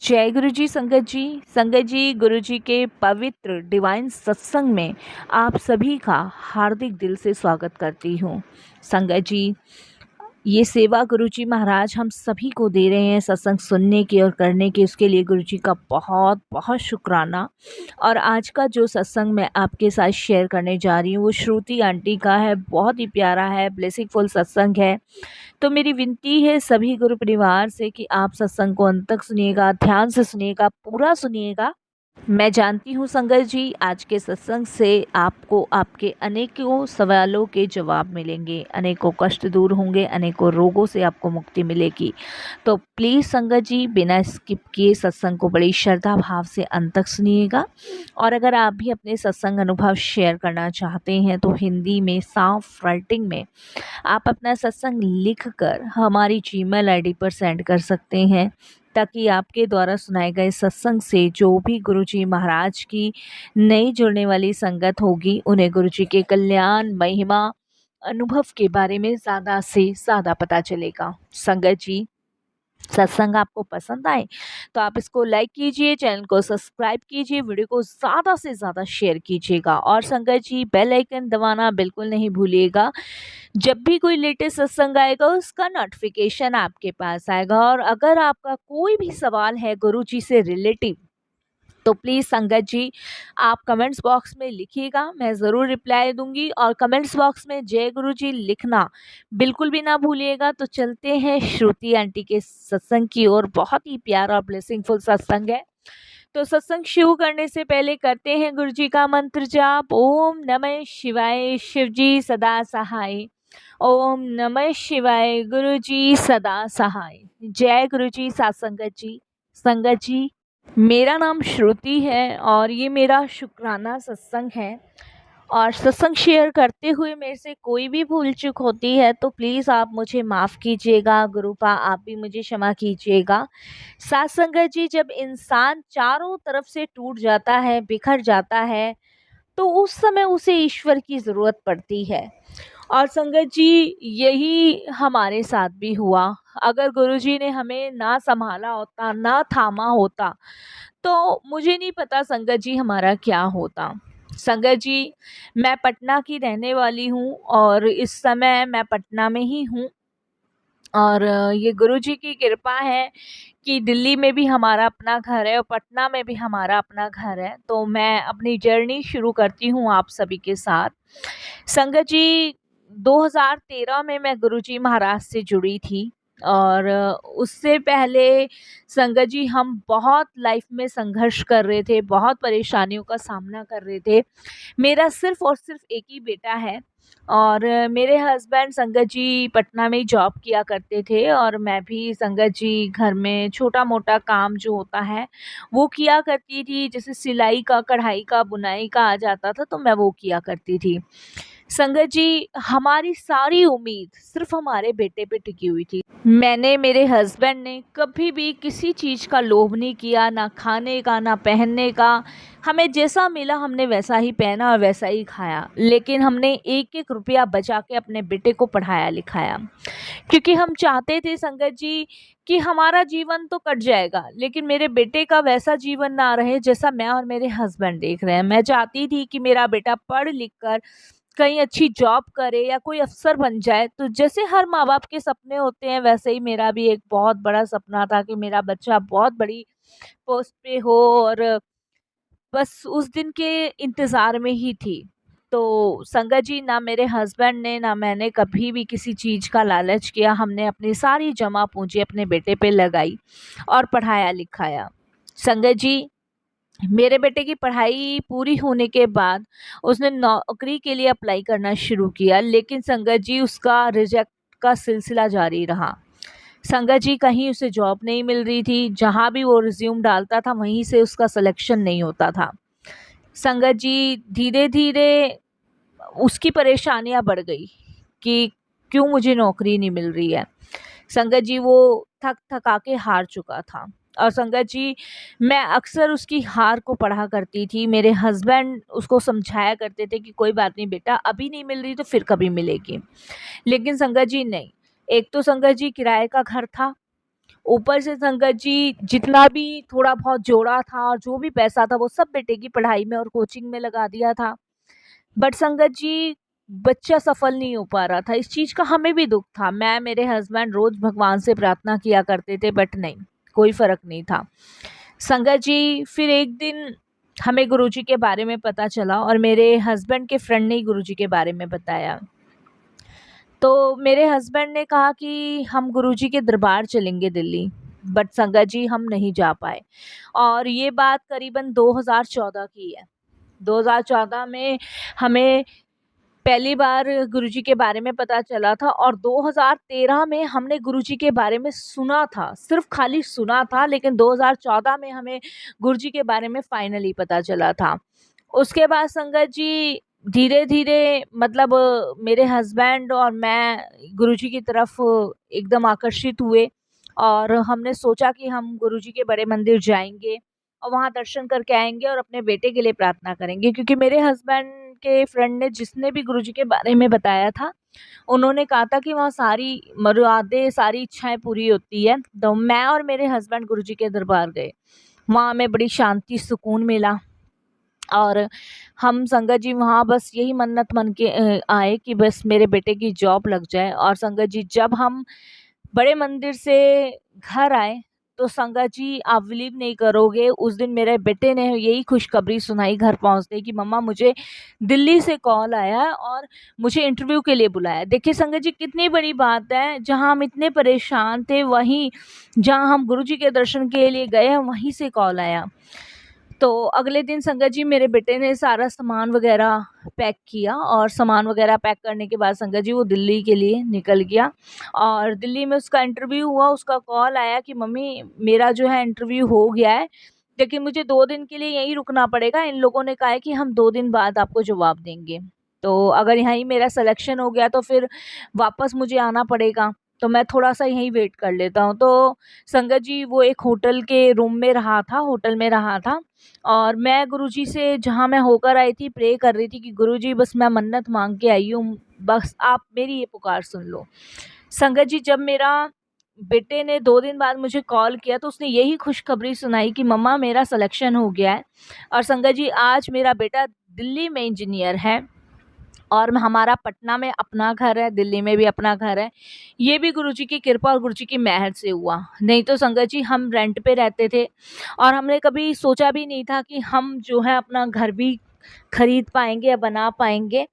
जय गुरु जी संगत जी। संगत जी, गुरु जी के पवित्र डिवाइन सत्संग में आप सभी का हार्दिक दिल से स्वागत करती हूँ। संगत जी, ये सेवा गुरु जी महाराज हम सभी को दे रहे हैं सत्संग सुनने की और करने की, उसके लिए गुरु जी का बहुत बहुत शुक्राना। और आज का जो सत्संग मैं आपके साथ शेयर करने जा रही हूँ वो श्रुति आंटी का है। बहुत ही प्यारा है, ब्लेसिंगफुल सत्संग है। तो मेरी विनती है सभी गुरु परिवार से कि आप सत्संग को अंत तक सुनिएगा, ध्यान से सुनिएगा, पूरा सुनिएगा। मैं जानती हूँ संगत जी, आज के सत्संग से आपको आपके अनेकों सवालों के जवाब मिलेंगे, अनेकों कष्ट दूर होंगे, अनेकों रोगों से आपको मुक्ति मिलेगी। तो प्लीज़ संगत जी, बिना स्किप किए सत्संग को बड़ी श्रद्धा भाव से अंत तक सुनिएगा। और अगर आप भी अपने सत्संग अनुभव शेयर करना चाहते हैं तो हिंदी में साफ राइटिंग में आप अपना सत्संग लिखकर हमारी जीमेल आईडी पर सेंड कर सकते हैं, ताकि आपके द्वारा सुनाए गए सत्संग से जो भी गुरुजी महाराज की नई जुड़ने वाली संगत होगी उन्हें गुरुजी के कल्याण, महिमा, अनुभव के बारे में ज़्यादा से ज़्यादा पता चलेगा। संगत जी, सत्संग आपको पसंद आए तो आप इसको लाइक कीजिए, चैनल को सब्सक्राइब कीजिए, वीडियो को ज़्यादा से ज़्यादा शेयर कीजिएगा। और संगत जी, बेल आइकन दबाना बिल्कुल नहीं भूलिएगा। जब भी कोई लेटेस्ट सत्संग आएगा उसका नोटिफिकेशन आपके पास आएगा। और अगर आपका कोई भी सवाल है गुरु जी से रिलेटिव तो प्लीज़ संगत जी, आप कमेंट्स बॉक्स में लिखिएगा, मैं ज़रूर रिप्लाई दूंगी। और कमेंट्स बॉक्स में जय गुरु जी लिखना बिल्कुल भी ना भूलिएगा। तो चलते हैं श्रुति आंटी के सत्संग की ओर। बहुत ही प्यारा और ब्लेसिंगफुल सत्संग है। तो सत्संग शुरू करने से पहले करते हैं गुरु जी का मंत्र जाप। ओम नमः शिवाय, शिव जी सदा सहाय। ओम नमः शिवाय, गुरु जी सदा सहाय। जय गुरु जी। साथ संगत जी, संगत जी, मेरा नाम श्रुति है और ये मेरा शुक्राना सत्संग है। और सत्संग शेयर करते हुए मेरे से कोई भी भूल चूक होती है तो प्लीज़ आप मुझे माफ़ कीजिएगा। गुरुपा आप भी मुझे क्षमा कीजिएगा। साथ संगत जी, जब इंसान चारों तरफ से टूट जाता है, बिखर जाता है, तो उस समय उसे ईश्वर की ज़रूरत पड़ती है। और संगत जी, यही हमारे साथ भी हुआ। अगर गुरुजी ने हमें ना संभाला होता, ना थामा होता, तो मुझे नहीं पता संगत जी हमारा क्या होता। संगत जी, मैं पटना की रहने वाली हूँ और इस समय मैं पटना में ही हूँ। और ये गुरुजी की कृपा है कि दिल्ली में भी हमारा अपना घर है और पटना में भी हमारा अपना घर है। तो मैं अपनी जर्नी शुरू करती हूँ आप सभी के साथ। संगत जी, 2013 में मैं गुरुजी महाराज से जुड़ी थी। और उससे पहले संगत जी हम बहुत लाइफ में संघर्ष कर रहे थे, बहुत परेशानियों का सामना कर रहे थे। मेरा सिर्फ और सिर्फ एक ही बेटा है। और मेरे हस्बैंड संगत जी पटना में ही जॉब किया करते थे और मैं भी संगत जी घर में छोटा मोटा काम जो होता है वो किया करती थी। जैसे सिलाई का, कढ़ाई का, बुनाई का आ जाता था तो मैं वो किया करती थी। संगत जी, हमारी सारी उम्मीद सिर्फ हमारे बेटे पे टिकी हुई थी। मैंने, मेरे हस्बैंड ने कभी भी किसी चीज़ का लोभ नहीं किया, ना खाने का, ना पहनने का। हमें जैसा मिला हमने वैसा ही पहना और वैसा ही खाया। लेकिन हमने एक एक रुपया बचा के अपने बेटे को पढ़ाया लिखाया, क्योंकि हम चाहते थे संगत जी कि हमारा जीवन तो कट जाएगा लेकिन मेरे बेटे का वैसा जीवन ना रहे जैसा मैं और मेरे हस्बैंड देख रहे हैं। मैं चाहती थी कि मेरा बेटा पढ़ लिख कर कहीं अच्छी जॉब करे या कोई अफसर बन जाए। तो जैसे हर माँ बाप के सपने होते हैं वैसे ही मेरा भी एक बहुत बड़ा सपना था कि मेरा बच्चा बहुत बड़ी पोस्ट पे हो। और बस उस दिन के इंतज़ार में ही थी। तो संगत जी, ना मेरे हस्बैंड ने ना मैंने कभी भी किसी चीज़ का लालच किया। हमने अपनी सारी जमा पूंजी अपने बेटे पे लगाई और पढ़ाया लिखाया। संगत जी, मेरे बेटे की पढ़ाई पूरी होने के बाद उसने नौकरी के लिए अप्लाई करना शुरू किया, लेकिन संगत जी उसका रिजेक्ट का सिलसिला जारी रहा। संगत जी, कहीं उसे जॉब नहीं मिल रही थी, जहाँ भी वो रिज्यूम डालता था वहीं से उसका सिलेक्शन नहीं होता था। संगत जी, धीरे धीरे उसकी परेशानियां बढ़ गई कि क्यों मुझे नौकरी नहीं मिल रही है। संगत जी, वो थक थका के हार चुका था। और संगत जी, मैं अक्सर उसकी हार को पढ़ा करती थी। मेरे हस्बैंड उसको समझाया करते थे कि कोई बात नहीं बेटा, अभी नहीं मिल रही तो फिर कभी मिलेगी। लेकिन संगत जी नहीं। एक तो संगत जी किराए का घर था, ऊपर से संगत जी जितना भी थोड़ा बहुत जोड़ा था और जो भी पैसा था वो सब बेटे की पढ़ाई में और कोचिंग में लगा दिया था। बट संगत जी बच्चा सफल नहीं हो पा रहा था, इस चीज़ का हमें भी दुख था। मैं मेरे हस्बैंड रोज़ भगवान से प्रार्थना किया करते थे, बट नहीं, कोई फ़र्क नहीं था। संगत जी फिर एक दिन हमें गुरुजी के बारे में पता चला और मेरे हस्बैंड के फ्रेंड ने ही गुरुजी के बारे में बताया। तो मेरे हस्बैंड ने कहा कि हम गुरुजी के दरबार चलेंगे दिल्ली, बट संगत जी हम नहीं जा पाए। और ये बात करीबन 2014 की है। 2014 में हमें पहली बार गुरुजी के बारे में पता चला था और 2013 में हमने गुरुजी के बारे में सुना था, सिर्फ खाली सुना था, लेकिन 2014 में हमें गुरुजी के बारे में फाइनली पता चला था। उसके बाद संगत जी धीरे धीरे मतलब मेरे हस्बैंड और मैं गुरुजी की तरफ एकदम आकर्षित हुए और हमने सोचा कि हम गुरुजी के बड़े मंदिर जाएंगे और वहाँ दर्शन करके आएंगे और अपने बेटे के लिए प्रार्थना करेंगे, क्योंकि मेरे हस्बैंड के फ्रेंड ने जिसने भी गुरुजी के बारे में बताया था उन्होंने कहा था कि वहाँ सारी मुरादें सारी इच्छाएं पूरी होती है। तो मैं और मेरे हस्बैंड गुरुजी के दरबार गए, वहाँ हमें बड़ी शांति सुकून मिला और हम संगत जी वहाँ बस यही मन्नत मन के आए कि बस मेरे बेटे की जॉब लग जाए। और संगत जी जब हम बड़े मंदिर से घर आए तो संगत जी आप बिलीव नहीं करोगे, उस दिन मेरे बेटे ने यही खुशखबरी सुनाई घर पहुंचते कि मम्मा मुझे दिल्ली से कॉल आया और मुझे इंटरव्यू के लिए बुलाया। देखिए संगत जी कितनी बड़ी बात है, जहां हम इतने परेशान थे वहीं जहां हम गुरुजी के दर्शन के लिए गए वहीं से कॉल आया। तो अगले दिन संगत जी मेरे बेटे ने सारा सामान वगैरह पैक किया और सामान वगैरह पैक करने के बाद संगत जी वो दिल्ली के लिए निकल गया और दिल्ली में उसका इंटरव्यू हुआ। उसका कॉल आया कि मम्मी मेरा जो है इंटरव्यू हो गया है, लेकिन मुझे 2 दिन के लिए यहीं रुकना पड़ेगा, इन लोगों ने कहा है कि हम 2 दिन बाद आपको जवाब देंगे। तो अगर यहाँ ही मेरा सिलेक्शन हो गया तो फिर वापस मुझे आना पड़ेगा, तो मैं थोड़ा सा यहीं वेट कर लेता हूँ। तो संगत जी वो एक होटल के रूम में रहा था, होटल में रहा था और मैं गुरुजी से जहाँ मैं होकर आई थी प्रे कर रही थी कि गुरुजी बस मैं मन्नत मांग के आई हूँ, बस आप मेरी ये पुकार सुन लो। संगत जी जब मेरा बेटे ने 2 दिन बाद मुझे कॉल किया तो उसने यही खुशखबरी सुनाई कि मम्मा मेरा सिलेक्शन हो गया है और संगत जी आज मेरा बेटा दिल्ली में इंजीनियर है और हमारा पटना में अपना घर है, दिल्ली में भी अपना घर है। ये भी गुरुजी की कृपा और गुरुजी की मेहर से हुआ, नहीं तो संगत जी हम रेंट पे रहते थे और हमने कभी सोचा भी नहीं था कि हम जो है अपना घर भी खरीद पाएंगे या बना पाएंगे।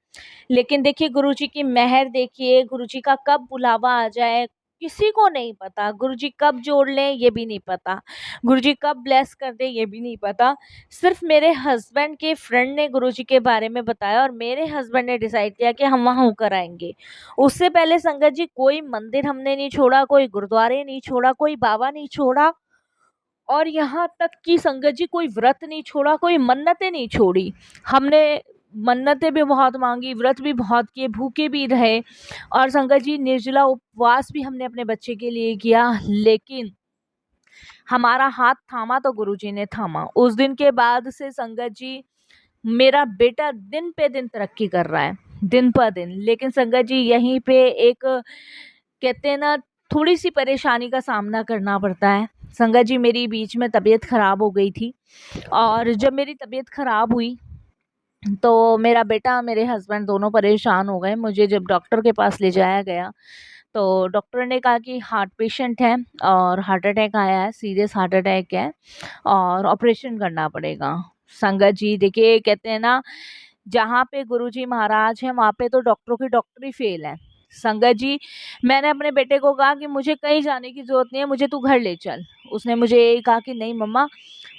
लेकिन देखिए गुरुजी की मेहर, देखिए गुरुजी का कब बुलावा आ जाए किसी को नहीं पता, गुरुजी कब जोड़ लें ये भी नहीं पता, गुरुजी कब ब्लेस कर दे ये भी नहीं पता। सिर्फ मेरे हस्बैंड के फ्रेंड ने गुरुजी के बारे में बताया और मेरे हस्बैंड ने डिसाइड किया कि हम वहाँ होकर आएंगे। उससे पहले संगत जी कोई मंदिर हमने नहीं छोड़ा, कोई गुरुद्वारे नहीं छोड़ा, कोई बाबा नहीं छोड़ा और यहाँ तक कि संगत जी कोई व्रत नहीं छोड़ा, कोई मन्नतें नहीं छोड़ी। हमने मन्नतें भी बहुत मांगी, व्रत भी बहुत किए, भूखे भी रहे और संगत जी निर्जला उपवास भी हमने अपने बच्चे के लिए किया, लेकिन हमारा हाथ थामा तो गुरुजी ने थामा। उस दिन के बाद से संगत जी मेरा बेटा दिन पे दिन तरक्की कर रहा है, दिन पर दिन। लेकिन संगत जी यहीं पे एक कहते हैं ना थोड़ी सी परेशानी का सामना करना पड़ता है। संगत जी मेरी बीच में तबीयत खराब हो गई थी और जब मेरी तबीयत खराब हुई तो मेरा बेटा मेरे हस्बैंड दोनों परेशान हो गए। मुझे जब डॉक्टर के पास ले जाया गया तो डॉक्टर ने कहा कि हार्ट पेशेंट है और हार्ट अटैक आया है, सीरियस हार्ट अटैक है और ऑपरेशन करना पड़ेगा। संगत जी देखिए कहते हैं ना जहाँ पे गुरुजी महाराज हैं वहाँ पे तो डॉक्टरों की डॉक्टरी फेल है। संगत जी मैंने अपने बेटे को कहा कि मुझे कहीं जाने की जरूरत नहीं है, मुझे तू घर ले चल। उसने मुझे यही कहा कि नहीं मम्मा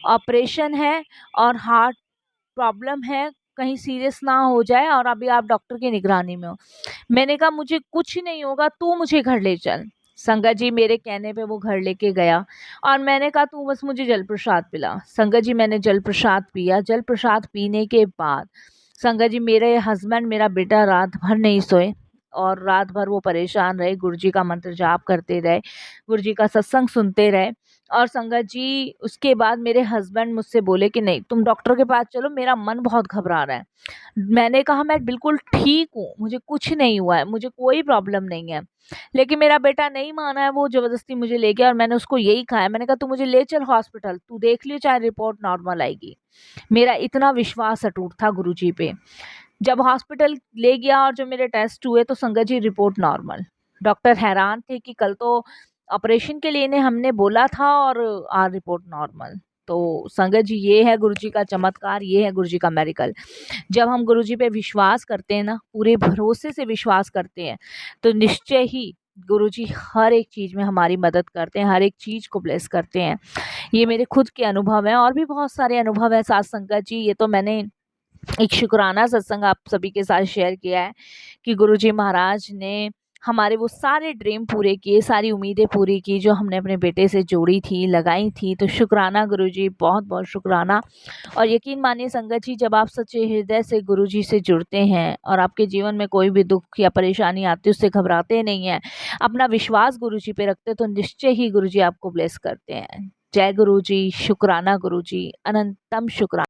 ऑपरेशन है और हार्ट प्रॉब्लम है, कहीं सीरियस ना हो जाए और अभी आप डॉक्टर की निगरानी में हो। मैंने कहा मुझे कुछ नहीं होगा, तू मुझे घर ले चल। संगत जी मेरे कहने पे वो घर लेके गया और मैंने कहा तू बस मुझे जल प्रसाद पिला। संगत जी मैंने जल प्रसाद पिया। जल प्रसाद पीने के बाद संगत जी मेरे हस्बैंड मेरा बेटा रात भर नहीं सोए और रात भर वो परेशान रहे, गुरुजी का मंत्र जाप करते रहे, गुरुजी का सत्संग सुनते रहे और संगत जी उसके बाद मेरे हस्बैंड मुझसे बोले कि नहीं तुम डॉक्टर के पास चलो, मेरा मन बहुत घबरा रहा है। मैंने कहा मैं बिल्कुल ठीक हूँ, मुझे कुछ नहीं हुआ है, मुझे कोई प्रॉब्लम नहीं है। लेकिन मेरा बेटा नहीं माना है, वो ज़बरदस्ती मुझे ले गया और मैंने उसको यही कहा है, मैंने कहा तू मुझे ले चल हॉस्पिटल, तू देख लियो चाहे रिपोर्ट नॉर्मल आएगी। मेरा इतना विश्वास अटूट था गुरुजी पे। जब हॉस्पिटल ले गया और जो मेरे टेस्ट हुए तो संगत जी रिपोर्ट नॉर्मल। डॉक्टर हैरान थे कि कल तो ऑपरेशन के लिए इन्हें हमने बोला था और आज रिपोर्ट नॉर्मल। तो संगत जी ये है गुरुजी का चमत्कार, ये है गुरुजी का मेरिकल। जब हम गुरुजी पे विश्वास करते हैं ना, पूरे भरोसे से विश्वास करते हैं, तो निश्चय ही गुरुजी हर एक चीज़ में हमारी मदद करते हैं, हर एक चीज़ को ब्लेस करते हैं। ये मेरे खुद के अनुभव हैं और भी बहुत सारे अनुभव हैं साथ संगत जी। ये तो मैंने एक शुक्राना सत्संग आप सभी के साथ शेयर किया है कि गुरुजी महाराज ने हमारे वो सारे ड्रीम पूरे किए, सारी उम्मीदें पूरी की जो हमने अपने बेटे से जोड़ी थी, लगाई थी। तो शुक्राना गुरुजी, बहुत बहुत शुक्राना। और यकीन मानिए संगत जी, जब आप सच्चे हृदय से गुरुजी से जुड़ते हैं और आपके जीवन में कोई भी दुख या परेशानी आती है, उससे घबराते नहीं हैं, अपना विश्वास गुरुजी पे रखते, तो निश्चय ही गुरुजी आपको ब्लेस करते हैं। जय गुरुजी, शुक्राना गुरुजी, अनंतम शुक्राना।